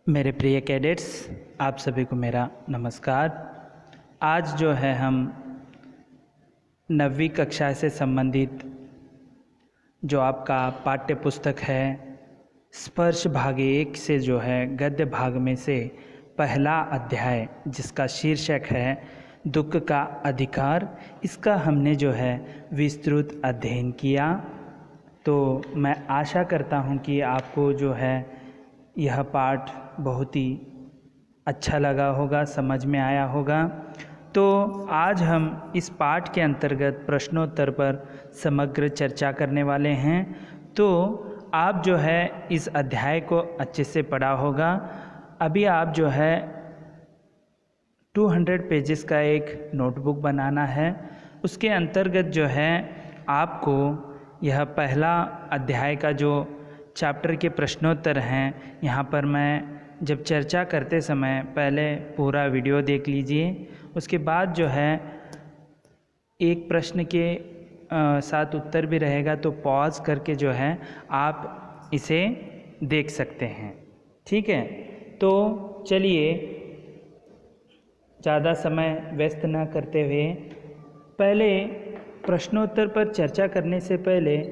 मेरे प्रिय कैडेट्स, आप सभी को मेरा नमस्कार। आज जो है हम 9वीं कक्षा से संबंधित जो आपका पाठ्य पुस्तक है स्पर्श भाग 1 से जो है गद्य भाग में से पहला अध्याय जिसका शीर्षक है दुख का अधिकार, इसका हमने जो है विस्तृत अध्ययन किया। तो मैं आशा करता हूँ कि आपको जो है यह पाठ बहुत ही अच्छा लगा होगा, समझ में आया होगा। तो आज हम इस पाठ के अंतर्गत प्रश्नोत्तर पर समग्र चर्चा करने वाले हैं। तो आप जो है इस अध्याय को अच्छे से पढ़ा होगा। अभी आप जो है 200 पेजेस का एक नोटबुक बनाना है। उसके अंतर्गत जो है आपको यह पहला अध्याय का जो चैप्टर के प्रश्नोत्तर हैं, यहाँ पर मैं जब चर्चा करते समय पहले पूरा वीडियो देख लीजिए। उसके बाद जो है एक प्रश्न के साथ उत्तर भी रहेगा, तो पॉज करके जो है आप इसे देख सकते हैं। ठीक है, तो चलिए ज़्यादा समय व्यस्त न करते हुए पहले प्रश्नोत्तर पर चर्चा करने से पहले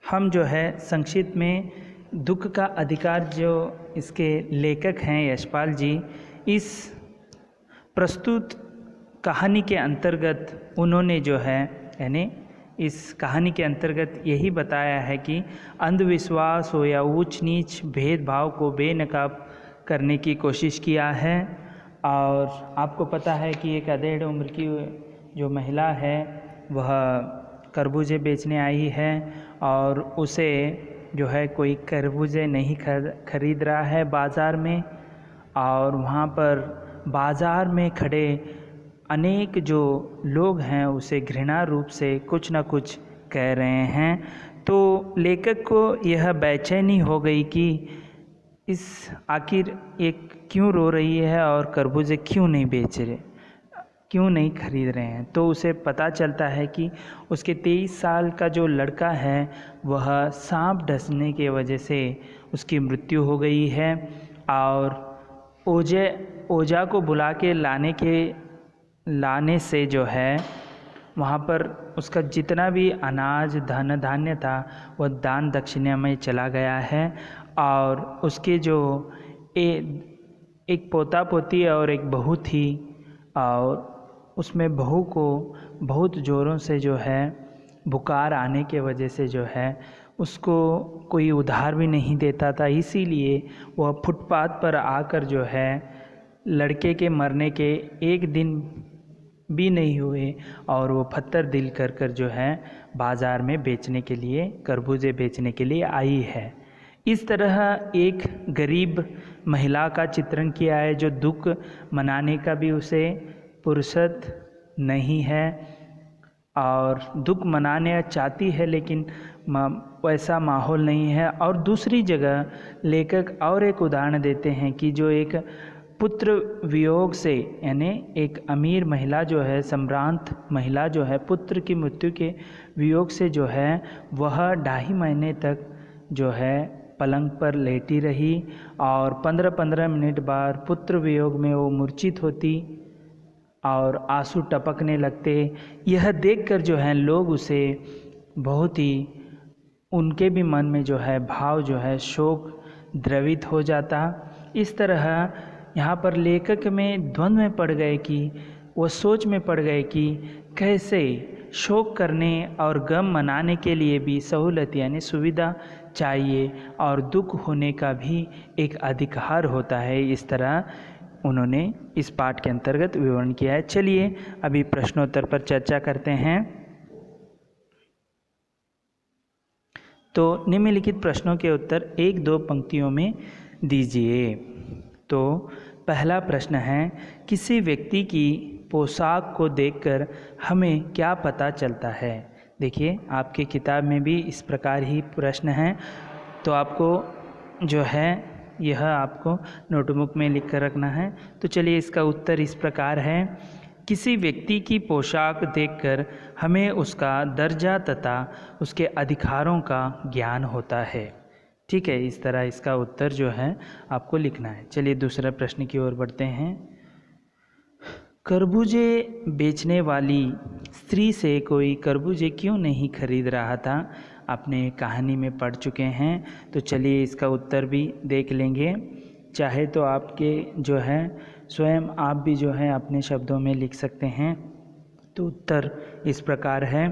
हम जो है संक्षिप्त में दुख का अधिकार, जो इसके लेखक हैं यशपाल जी, इस प्रस्तुत कहानी के अंतर्गत उन्होंने जो है यानी इस कहानी के अंतर्गत यही बताया है कि अंधविश्वास हो या ऊंच नीच भेदभाव को बेनकाब करने की कोशिश किया है। और आपको पता है कि एक अधेड़ उम्र की जो महिला है वह खरबूजे बेचने आई है और उसे जो है कोई खरबूजे नहीं खरीद रहा है बाज़ार में, और वहाँ पर बाज़ार में खड़े अनेक जो लोग हैं उसे घृणा रूप से कुछ न कुछ कह रहे हैं। तो लेखक को यह बेचैनी हो गई कि इस आखिर एक क्यों रो रही है और खरबूजे क्यों नहीं बेच रहे, क्यों नहीं खरीद रहे हैं। तो उसे पता चलता है कि उसके 23 साल का जो लड़का है वह सांप डसने के वजह से उसकी मृत्यु हो गई है, और ओझा को बुला के लाने से जो है वहाँ पर उसका जितना भी अनाज धन धान्य था वह दान दक्षिणा में चला गया है। और उसके जो एक पोता पोती और एक बहू थी, और उसमें बहू को बहुत ज़ोरों से जो है बुखार आने के वजह से जो है उसको कोई उधार भी नहीं देता था, इसीलिए वह फुटपाथ पर आकर जो है लड़के के मरने के एक दिन भी नहीं हुए और वो पत्थर दिल कर कर जो है बाज़ार में बेचने के लिए, खरबूजे बेचने के लिए आई है। इस तरह एक गरीब महिला का चित्रण किया है जो दुख मनाने का भी उसे फुर्सत नहीं है और दुख मनाने चाहती है लेकिन वैसा माहौल नहीं है। और दूसरी जगह लेखक और एक उदाहरण देते हैं कि जो एक पुत्र वियोग से, यानी एक अमीर महिला जो है, संभ्रांत महिला जो है, पुत्र की मृत्यु के वियोग से जो है वह 2.5 महीने तक जो है पलंग पर लेटी रही और 15-15 मिनट बाद पुत्र वियोग में वो मूर्छित होती और आंसू टपकने लगते। यह देखकर जो है लोग उसे बहुत ही, उनके भी मन में जो है भाव जो है शोक द्रवित हो जाता। इस तरह यहाँ पर लेखक में द्वंद्व में पड़ गए कि वो सोच में पड़ गए कि कैसे शोक करने और गम मनाने के लिए भी सहूलत यानी सुविधा चाहिए और दुख होने का भी एक अधिकार होता है। इस तरह उन्होंने इस पाठ के अंतर्गत विवरण किया है। चलिए अभी प्रश्नोत्तर पर चर्चा करते हैं। तो निम्नलिखित प्रश्नों के उत्तर 1-2 पंक्तियों में दीजिए। तो पहला प्रश्न है, किसी व्यक्ति की पोशाक को देखकर हमें क्या पता चलता है? देखिए आपके किताब में भी इस प्रकार ही प्रश्न है, तो आपको जो है यह आपको नोटबुक में लिख कर रखना है। तो चलिए इसका उत्तर इस प्रकार है, किसी व्यक्ति की पोशाक देखकर हमें उसका दर्जा तथा उसके अधिकारों का ज्ञान होता है। ठीक है, इस तरह इसका उत्तर जो है आपको लिखना है। चलिए दूसरे प्रश्न की ओर बढ़ते हैं। खरबूजे बेचने वाली स्त्री से कोई खरबूजे क्यों नहीं खरीद रहा था? आपने कहानी में पढ़ चुके हैं, तो चलिए इसका उत्तर भी देख लेंगे। चाहे तो आपके जो है स्वयं आप भी जो है अपने शब्दों में लिख सकते हैं। तो उत्तर इस प्रकार है,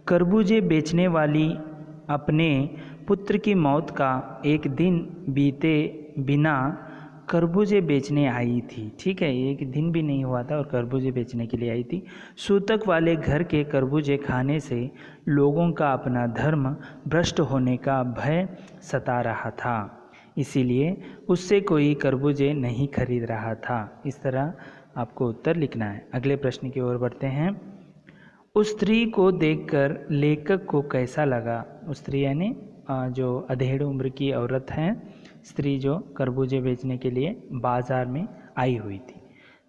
खरबूजे बेचने वाली अपने पुत्र की मौत का एक दिन बीते बिना खरबूजे बेचने आई थी। ठीक है, एक दिन भी नहीं हुआ था और खरबूजे बेचने के लिए आई थी। सूतक वाले घर के खरबूजे खाने से लोगों का अपना धर्म भ्रष्ट होने का भय सता रहा था, इसीलिए उससे कोई खरबूजे नहीं खरीद रहा था। इस तरह आपको उत्तर लिखना है। अगले प्रश्न की ओर बढ़ते हैं। उस स्त्री को देखकर लेखक को कैसा लगा? उस स्त्री यानी जो अधेड़ उम्र की औरत है, स्त्री जो खरबूजे बेचने के लिए बाजार में आई हुई थी।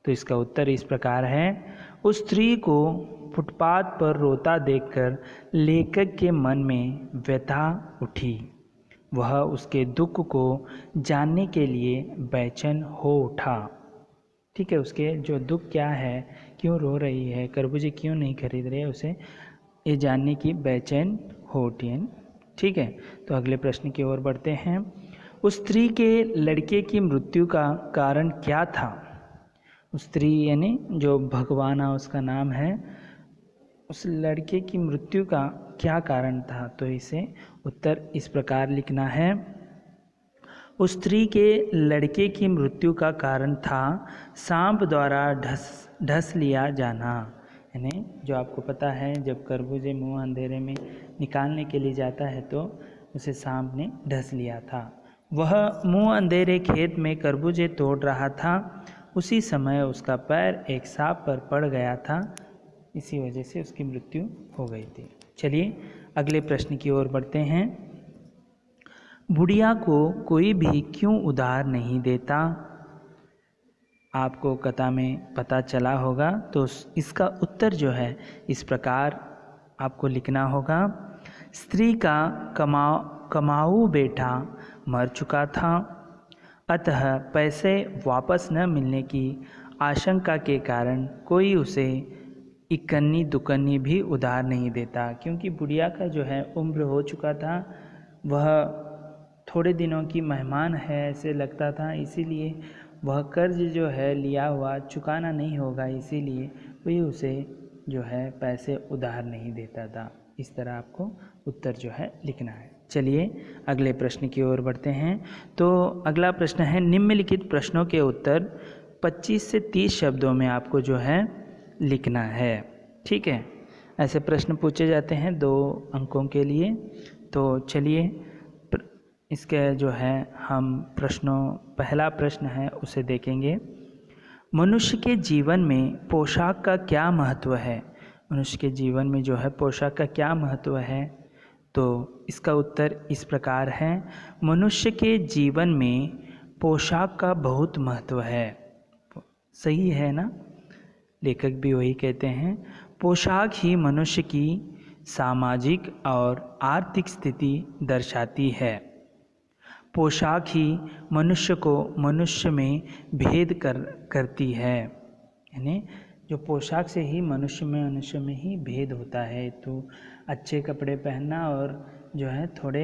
तो इसका उत्तर इस प्रकार है, उस स्त्री को फुटपाथ पर रोता देखकर लेखक के मन में व्यथा उठी। वह उसके दुख को जानने के लिए बेचैन हो उठा। ठीक है, उसके जो दुख क्या है, क्यों रो रही है, खरबूजे क्यों नहीं खरीद रहे, उसे ये जानने की बेचैन हो उठी। ठीक है, तो अगले प्रश्न की ओर बढ़ते हैं। उस स्त्री के लड़के की मृत्यु का कारण क्या था? उस स्त्री यानी जो भगवाना उसका नाम है, उस लड़के की मृत्यु का क्या कारण था? तो इसे उत्तर इस प्रकार लिखना है, उस स्त्री के लड़के की मृत्यु का कारण था सांप द्वारा ढस लिया जाना। यानी जो आपको पता है, जब खरबूजे मुँह अंधेरे में निकालने के लिए जाता है तो उसे सांप ने ढस लिया था। वह मुँह अंधेरे खेत में खरबूजे तोड़ रहा था। उसी समय उसका पैर एक सांप पर पड़ गया था, इसी वजह से उसकी मृत्यु हो गई थी। चलिए अगले प्रश्न की ओर बढ़ते हैं। बुढ़िया को कोई भी क्यों उधार नहीं देता? आपको कथा में पता चला होगा, तो इसका उत्तर जो है इस प्रकार आपको लिखना होगा। स्त्री का कमाऊ बेटा मर चुका था, अतः पैसे वापस न मिलने की आशंका के कारण कोई उसे इकन्नी दुकन्नी भी उधार नहीं देता। क्योंकि बुढ़िया का जो है उम्र हो चुका था, वह थोड़े दिनों की मेहमान है ऐसे लगता था, इसीलिए वह कर्ज जो है लिया हुआ चुकाना नहीं होगा, इसीलिए कोई उसे जो है पैसे उधार नहीं देता था। इस तरह आपको उत्तर जो है लिखना है। चलिए अगले प्रश्न की ओर बढ़ते हैं। तो अगला प्रश्न है, निम्नलिखित प्रश्नों के उत्तर 25 से 30 शब्दों में आपको जो है लिखना है। ठीक है, ऐसे प्रश्न पूछे जाते हैं 2 अंकों के लिए। तो चलिए इसके जो है हम पहला प्रश्न है उसे देखेंगे। मनुष्य के जीवन में पोशाक का क्या महत्व है? मनुष्य के जीवन में जो है पोशाक का क्या महत्व है? तो इसका उत्तर इस प्रकार है, मनुष्य के जीवन में पोशाक का बहुत महत्व है। सही है ना? लेखक भी वही कहते हैं, पोशाक ही मनुष्य की सामाजिक और आर्थिक स्थिति दर्शाती है। पोशाक ही मनुष्य को मनुष्य में भेद करती है। यानी जो पोशाक से ही मनुष्य में ही भेद होता है। तो अच्छे कपड़े पहनना और जो है थोड़े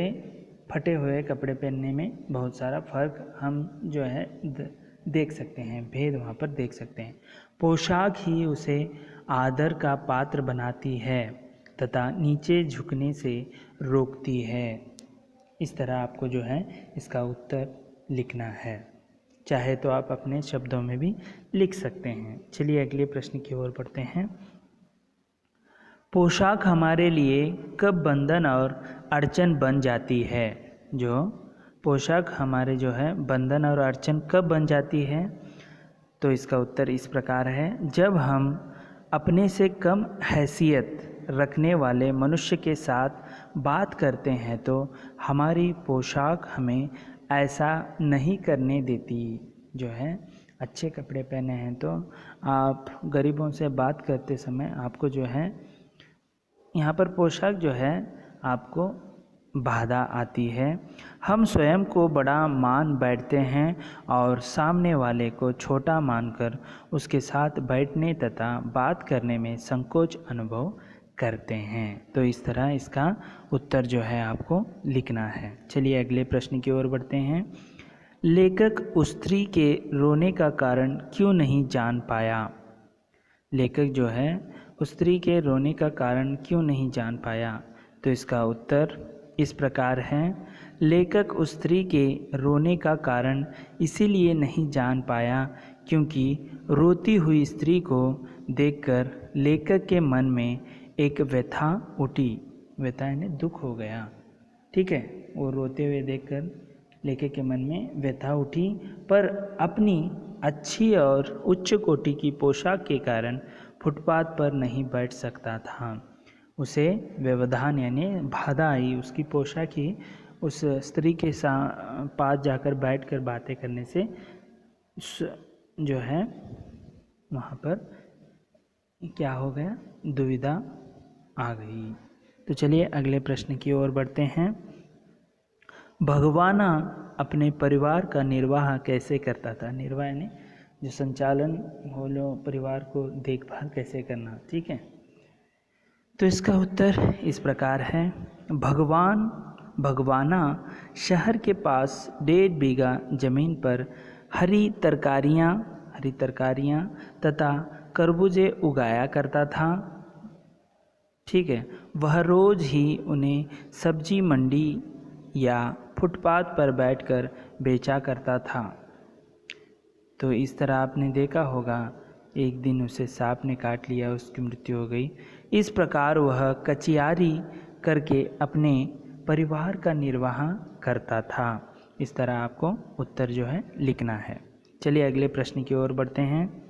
फटे हुए कपड़े पहनने में बहुत सारा फर्क हम जो है देख सकते हैं, भेद वहाँ पर देख सकते हैं। पोशाक ही उसे आदर का पात्र बनाती है तथा नीचे झुकने से रोकती है। इस तरह आपको जो है इसका उत्तर लिखना है। चाहे तो आप अपने शब्दों में भी लिख सकते हैं। चलिए अगले प्रश्न की ओर बढ़ते हैं। पोशाक हमारे लिए कब बंधन और अड़चन बन जाती है? जो पोशाक हमारे जो है बंधन और अड़चन कब बन जाती है? तो इसका उत्तर इस प्रकार है, जब हम अपने से कम हैसियत रखने वाले मनुष्य के साथ बात करते हैं तो हमारी पोशाक हमें ऐसा नहीं करने देती। जो है अच्छे कपड़े पहने हैं तो आप गरीबों से बात करते समय आपको जो है यहाँ पर पोशाक जो है आपको बाधा आती है। हम स्वयं को बड़ा मान बैठते हैं और सामने वाले को छोटा मानकर उसके साथ बैठने तथा बात करने में संकोच अनुभव करते हैं। तो इस तरह इसका उत्तर जो है आपको लिखना है। चलिए अगले प्रश्न की ओर बढ़ते हैं। लेखक उस स्त्री के रोने का कारण क्यों नहीं जान पाया? लेखक जो है उस स्त्री के रोने का कारण क्यों नहीं जान पाया? तो इसका उत्तर इस प्रकार है। लेखक उस स्त्री के रोने का कारण इसीलिए नहीं जान पाया क्योंकि रोती हुई स्त्री को देखकर लेखक के मन में एक व्यथा उठी। व्यथा यानी दुख हो गया, ठीक है। वो रोते हुए देखकर लेखक के मन में व्यथा उठी, पर अपनी अच्छी और उच्च कोटि की पोशाक के कारण फुटपाथ पर नहीं बैठ सकता था। उसे व्यवधान यानी बाधा आई उसकी पोशाक ही उस स्त्री के पास जाकर बैठकर बातें करने से जो है वहाँ पर क्या हो गया, दुविधा आ गई। तो चलिए अगले प्रश्न की ओर बढ़ते हैं। भगवाना अपने परिवार का निर्वाह कैसे करता था? निर्वाह यानी जो संचालन हो लो, परिवार को देखभाल कैसे करना, ठीक है। तो इसका उत्तर इस प्रकार है। भगवाना शहर के पास 1.5 बीघा ज़मीन पर हरी तरकारियाँ तथा खरबूजे उगाया करता था, ठीक है। वह रोज़ ही उन्हें सब्जी मंडी या फुटपाथ पर बैठकर बेचा करता था। तो इस तरह आपने देखा होगा, एक दिन उसे सांप ने काट लिया, उसकी मृत्यु हो गई। इस प्रकार वह कचियारी करके अपने परिवार का निर्वाह करता था। इस तरह आपको उत्तर जो है लिखना है। चलिए अगले प्रश्न की ओर बढ़ते हैं।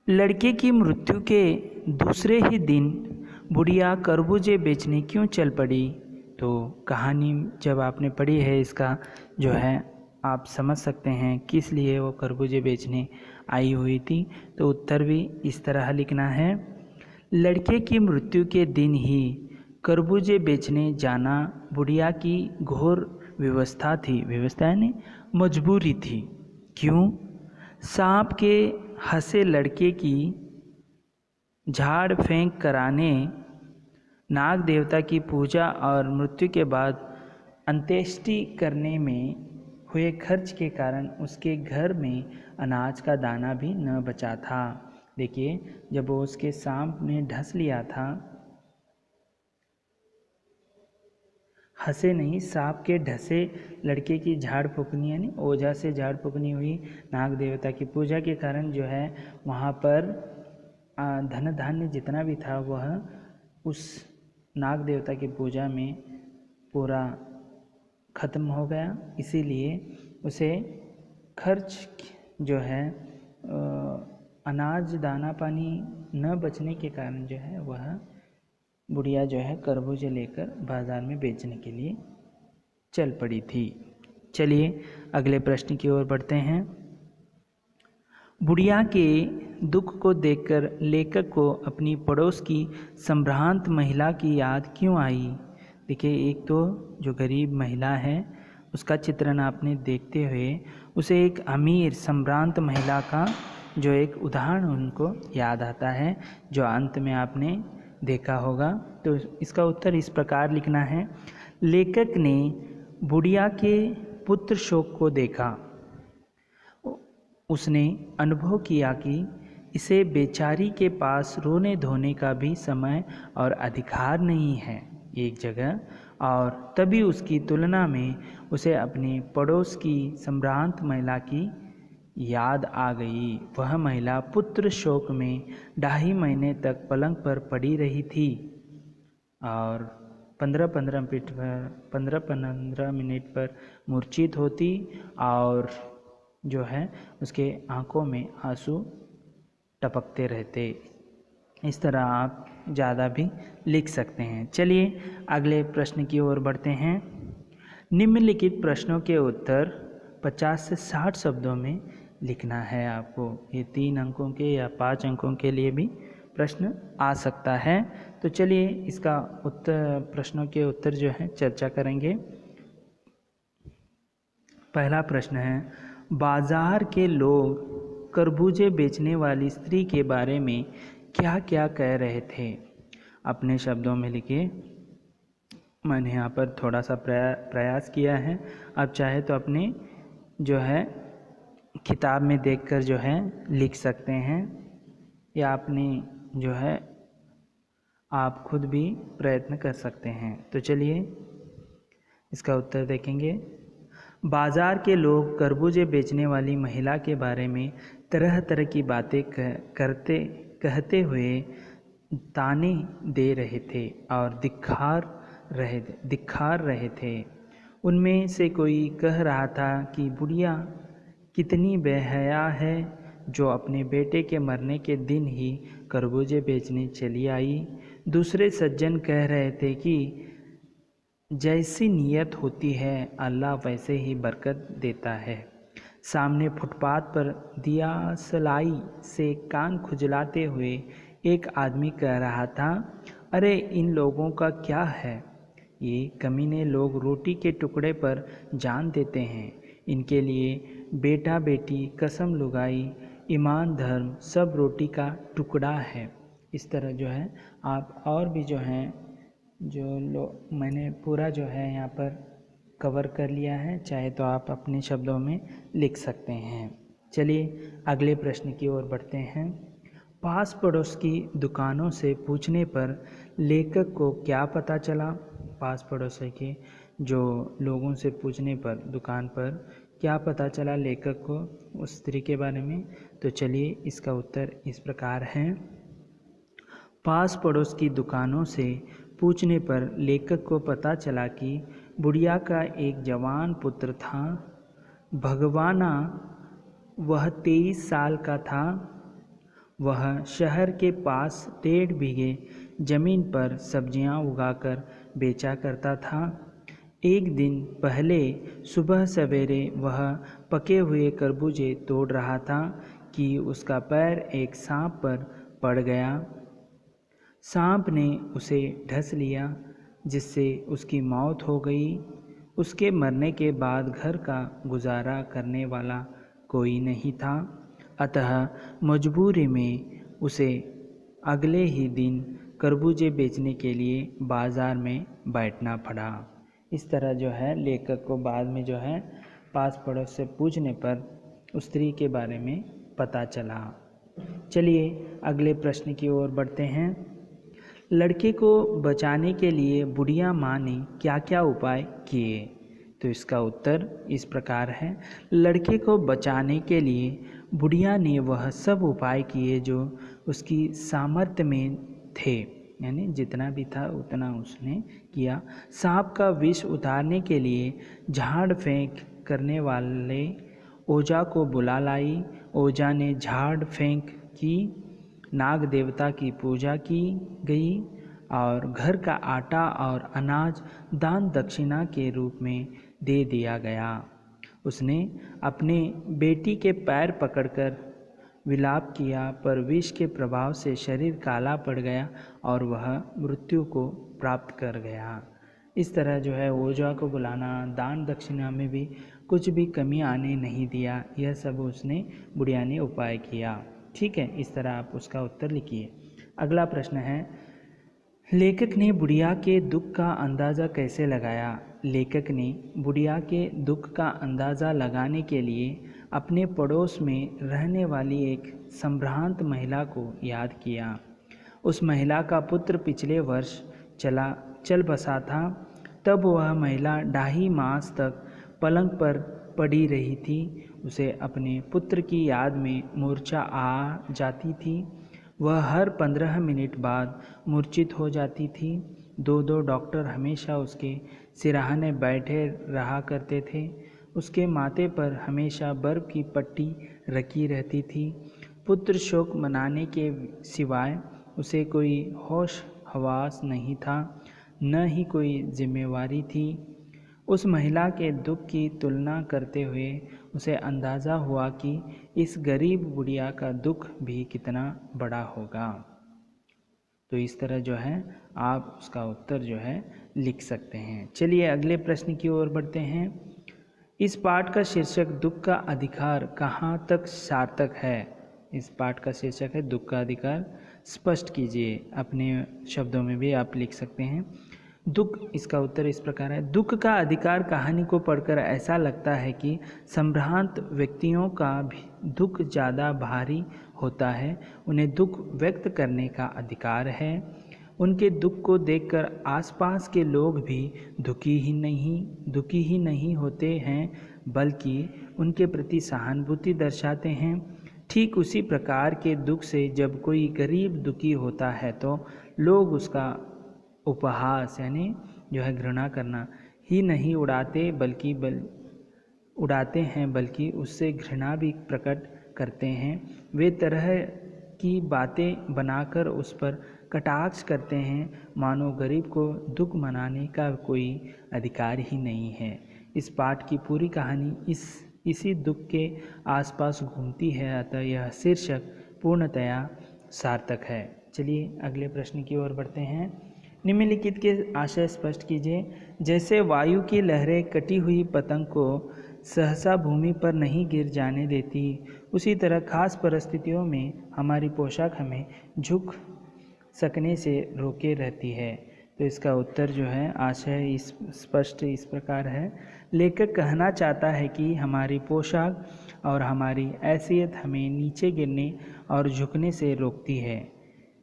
लड़के की मृत्यु के दूसरे ही दिन बुढ़िया खरबूजे बेचने क्यों चल पड़ी? तो कहानी जब आपने पढ़ी है इसका जो है आप समझ सकते हैं किस लिए वो खरबूजे बेचने आई हुई थी। तो उत्तर भी इस तरह लिखना है। लड़के की मृत्यु के दिन ही खरबूजे बेचने जाना बुढ़िया की घोर व्यवस्था थी। व्यवस्था यानी मजबूरी थी। क्यों? सांप के हंसे लड़के की झाड़ फेंक कराने, नाग देवता की पूजा और मृत्यु के बाद अंत्येष्टि करने में हुए खर्च के कारण उसके घर में अनाज का दाना भी न बचा था। देखिए, जब वो उसके सांप ने ढस लिया था, हंसे नहीं, सांप के ढसे लड़के की झाड़ फूकनी यानी ओझा से झाड़ फूकनी हुई, नाग देवता की पूजा के कारण जो है वहाँ पर धन धान्य जितना भी था वह उस नाग देवता की पूजा में पूरा ख़त्म हो गया। इसीलिए उसे खर्च जो है अनाज दाना पानी न बचने के कारण जो है वह बुढ़िया जो है खरबूजे लेकर बाज़ार में बेचने के लिए चल पड़ी थी। चलिए अगले प्रश्न की ओर बढ़ते हैं। बुढ़िया के दुख को देखकर लेखक को अपनी पड़ोस की संभ्रांत महिला की याद क्यों आई? देखिए, एक तो जो गरीब महिला है उसका चित्रण आपने देखते हुए उसे एक अमीर संभ्रांत महिला का जो एक उदाहरण उनको याद आता है, जो अंत में आपने देखा होगा। तो इसका उत्तर इस प्रकार लिखना है। लेखक ने बुढ़िया के पुत्र शोक को देखा। उसने अनुभव किया कि इसे बेचारी के पास रोने धोने का भी समय और अधिकार नहीं है एक जगह, और तभी उसकी तुलना में उसे अपनी पड़ोस की संभ्रांत महिला की याद आ गई। वह महिला पुत्र शोक में 2.5 महीने तक पलंग पर पड़ी रही थी और 15-15 मिनट पर मूर्छित होती और जो है उसके आंखों में आंसू टपकते रहते। इस तरह आप ज़्यादा भी लिख सकते हैं। चलिए अगले प्रश्न की ओर बढ़ते हैं। निम्नलिखित प्रश्नों के उत्तर 50 से 60 शब्दों में लिखना है आपको। ये 3 अंकों के या 5 अंकों के लिए भी प्रश्न आ सकता है। तो चलिए इसका प्रश्नों के उत्तर जो है चर्चा करेंगे। पहला प्रश्न है, बाजार के लोग खरबूजे बेचने वाली स्त्री के बारे में क्या क्या कह रहे थे? अपने शब्दों में लिखिए। मैंने यहाँ पर थोड़ा सा प्रयास किया है, आप चाहे तो अपने जो है किताब में देखकर जो है लिख सकते हैं, या अपनी जो है आप खुद भी प्रयत्न कर सकते हैं। तो चलिए इसका उत्तर देखेंगे। बाजार के लोग खरबूजे बेचने वाली महिला के बारे में तरह तरह की बातें कहते हुए ताने दे रहे थे और धिक्कार रहे थे। उनमें से कोई कह रहा था कि बुढ़िया कितनी बेहया है जो अपने बेटे के मरने के दिन ही खरबूजे बेचने चली आई। दूसरे सज्जन कह रहे थे कि जैसी नीयत होती है अल्लाह वैसे ही बरकत देता है। सामने फुटपाथ पर दियासलाई से कान खुजलाते हुए एक आदमी कह रहा था, अरे इन लोगों का क्या है, ये कमीने लोग रोटी के टुकड़े पर जान देते हैं। इनके लिए बेटा बेटी कसम लुगाई ईमान धर्म सब रोटी का टुकड़ा है। इस तरह जो है आप और भी जो हैं मैंने पूरा जो है यहाँ पर कवर कर लिया है, चाहे तो आप अपने शब्दों में लिख सकते हैं। चलिए अगले प्रश्न की ओर बढ़ते हैं। पास पड़ोस की दुकानों से पूछने पर लेखक को क्या पता चला? पास पड़ोस के जो लोगों से पूछने पर दुकान पर क्या पता चला लेखक को उस स्त्री के बारे में? तो चलिए इसका उत्तर इस प्रकार है। पास पड़ोस की दुकानों से पूछने पर लेखक को पता चला कि बुढ़िया का एक जवान पुत्र था। भगवाना वह 23 साल का था। वह शहर के पास 1.5 बीघे जमीन पर सब्जियां उगाकर बेचा करता था। एक दिन पहले सुबह सवेरे वह पके हुए खरबूजे तोड़ रहा था कि उसका पैर एक सांप पर पड़ गया। सांप ने उसे डस लिया, जिससे उसकी मौत हो गई। उसके मरने के बाद घर का गुजारा करने वाला कोई नहीं था, अतः मजबूरी में उसे अगले ही दिन खरबूजे बेचने के लिए बाज़ार में बैठना पड़ा। इस तरह जो है लेखक को बाद में जो है पास पड़ोस से पूछने पर उस स्त्री के बारे में पता चला। चलिए अगले प्रश्न की ओर बढ़ते हैं। लड़के को बचाने के लिए बुढ़िया माँ ने क्या क्या उपाय किए? तो इसका उत्तर इस प्रकार है। लड़के को बचाने के लिए बुढ़िया ने वह सब उपाय किए जो उसकी सामर्थ्य में थे, यानी जितना भी था उतना उसने किया। सांप का विष उतारने के लिए झाड़ फेंक करने वाले ओझा को बुला लाई। ओझा ने झाड़ फेंक की, नाग देवता की पूजा की गई और घर का आटा और अनाज दान दक्षिणा के रूप में दे दिया गया। उसने अपने बेटी के पैर पकड़कर विलाप किया, पर विष के प्रभाव से शरीर काला पड़ गया और वह मृत्यु को प्राप्त कर गया। इस तरह जो है ओझा को बुलाना, दान दक्षिणा में भी कुछ भी कमी आने नहीं दिया। यह सब उसने बुढ़िया ने उपाय किया। ठीक है, इस तरह आप उसका उत्तर लिखिए। अगला प्रश्न है, लेखक ने बुढ़िया के दुख का अंदाज़ा कैसे लगाया? लेखक ने बुढ़िया के दुख का अंदाज़ा लगाने के लिए अपने पड़ोस में रहने वाली एक संभ्रांत महिला को याद किया। उस महिला का पुत्र पिछले वर्ष चल बसा था। तब वह महिला 2.5 मास तक पलंग पर पड़ी रही थी। उसे अपने पुत्र की याद में मूर्छा आ जाती थी। वह हर 15 मिनट बाद मूर्छित हो जाती थी। 2 डॉक्टर हमेशा उसके सिरहाने बैठे रहा करते थे। उसके माथे पर हमेशा बर्फ़ की पट्टी रखी रहती थी। पुत्र शोक मनाने के सिवाय उसे कोई होश हवास नहीं था, न ही कोई जिम्मेवारी थी। उस महिला के दुख की तुलना करते हुए उसे अंदाज़ा हुआ कि इस गरीब बुढ़िया का दुख भी कितना बड़ा होगा। तो इस तरह जो है आप उसका उत्तर जो है लिख सकते हैं। चलिए अगले प्रश्न की ओर बढ़ते हैं। इस पाठ का शीर्षक दुख का अधिकार कहाँ तक सार्थक है। इस पाठ का शीर्षक है दुख का अधिकार, स्पष्ट कीजिए। अपने शब्दों में भी आप लिख सकते हैं। दुख, इसका उत्तर इस प्रकार है। दुख का अधिकार कहानी को पढ़कर ऐसा लगता है कि संभ्रांत व्यक्तियों का भी दुख ज़्यादा भारी होता है। उन्हें दुख व्यक्त करने का अधिकार है। उनके दुख को देखकर आसपास के लोग भी दुखी ही नहीं होते हैं, बल्कि उनके प्रति सहानुभूति दर्शाते हैं। ठीक उसी प्रकार के दुख से जब कोई गरीब दुखी होता है तो लोग उसका उपहास यानी जो है घृणा करना ही नहीं उड़ाते हैं, बल्कि उससे घृणा भी प्रकट करते हैं। वे तरह की बातें बनाकर उस पर कटाक्ष करते हैं, मानो गरीब को दुख मनाने का कोई अधिकार ही नहीं है। इस पाठ की पूरी कहानी इसी दुख के आसपास घूमती है, अतः यह शीर्षक पूर्णतया सार्थक है। चलिए अगले प्रश्न की ओर बढ़ते हैं। निम्नलिखित के आशय स्पष्ट कीजिए। जैसे वायु की लहरें कटी हुई पतंग को सहसा भूमि पर नहीं गिर जाने देती, उसी तरह खास परिस्थितियों में हमारी पोशाक हमें झुक सकने से रोके रहती है। तो इसका उत्तर जो है आशय स्पष्ट इस प्रकार है। लेखक कहना चाहता है कि हमारी पोशाक और हमारी हैसियत हमें नीचे गिरने और झुकने से रोकती है।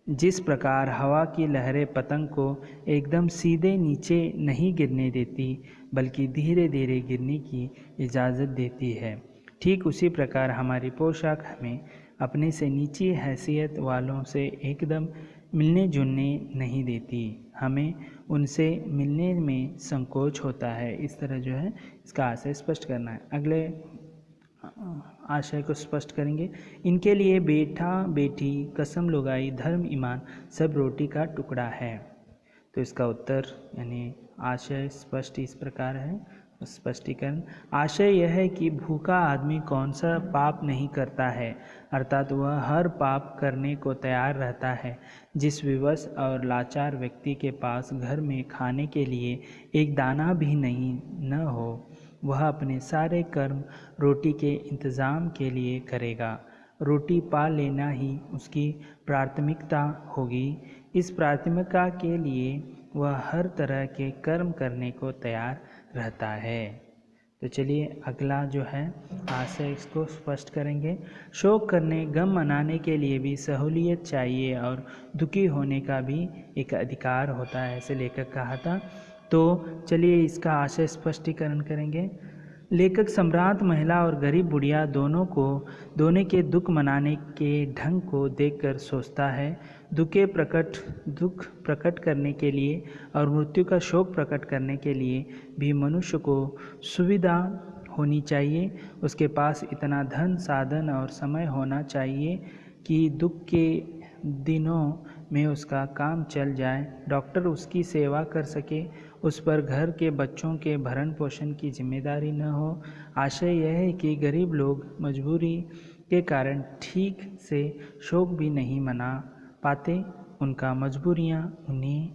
जिस प्रकार हवा की लहरें पतंग को एकदम सीधे नीचे नहीं गिरने देती, बल्कि धीरे धीरे गिरने की इजाज़त देती है, ठीक उसी प्रकार हमारी पोशाक हमें अपने से नीची हैसियत वालों से एकदम मिलने जुलने नहीं देती। हमें उनसे मिलने में संकोच होता है। इस तरह जो है इसका आशय स्पष्ट करना है। अगले आशय को स्पष्ट करेंगे। इनके लिए बेटा बेटी, कसम लुगाई, धर्म ईमान सब रोटी का टुकड़ा है। तो इसका उत्तर यानी आशय स्पष्ट इस प्रकार है। स्पष्टीकरण। आशय यह है कि भूखा आदमी कौन सा पाप नहीं करता है, अर्थात वह हर पाप करने को तैयार रहता है। जिस विवश और लाचार व्यक्ति के पास घर में खाने के लिए एक दाना भी न हो, वह अपने सारे कर्म रोटी के इंतज़ाम के लिए करेगा। रोटी पा लेना ही उसकी प्राथमिकता होगी। इस प्राथमिकता के लिए वह हर तरह के कर्म करने को तैयार रहता है। तो चलिए अगला जो है आशय इसको स्पष्ट करेंगे। शोक करने, गम मनाने के लिए भी सहूलियत चाहिए और दुखी होने का भी एक अधिकार होता है, ऐसे लेखक कहा था। तो चलिए इसका आशय स्पष्टीकरण करेंगे। लेखक सम्रांत महिला और गरीब बुढ़िया दोनों के दुख मनाने के ढंग को देखकर सोचता है। दुख प्रकट करने के लिए और मृत्यु का शोक प्रकट करने के लिए भी मनुष्य को सुविधा होनी चाहिए। उसके पास इतना धन, साधन और समय होना चाहिए कि दुख के दिनों में उसका काम चल जाए, डॉक्टर उसकी सेवा कर सके, उस पर घर के बच्चों के भरण पोषण की जिम्मेदारी न हो। आशय यह है कि गरीब लोग मजबूरी के कारण ठीक से शोक भी नहीं मना पाते। उनका मजबूरियां उन्हें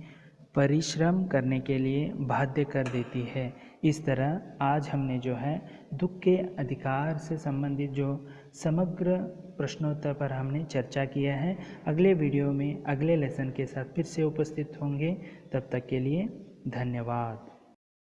परिश्रम करने के लिए बाध्य कर देती है। इस तरह आज हमने जो है दुख के अधिकार से संबंधित जो समग्र प्रश्नोत्तर पर हमने चर्चा किया है। अगले वीडियो में अगले लेसन के साथ फिर से उपस्थित होंगे। तब तक के लिए धन्यवाद।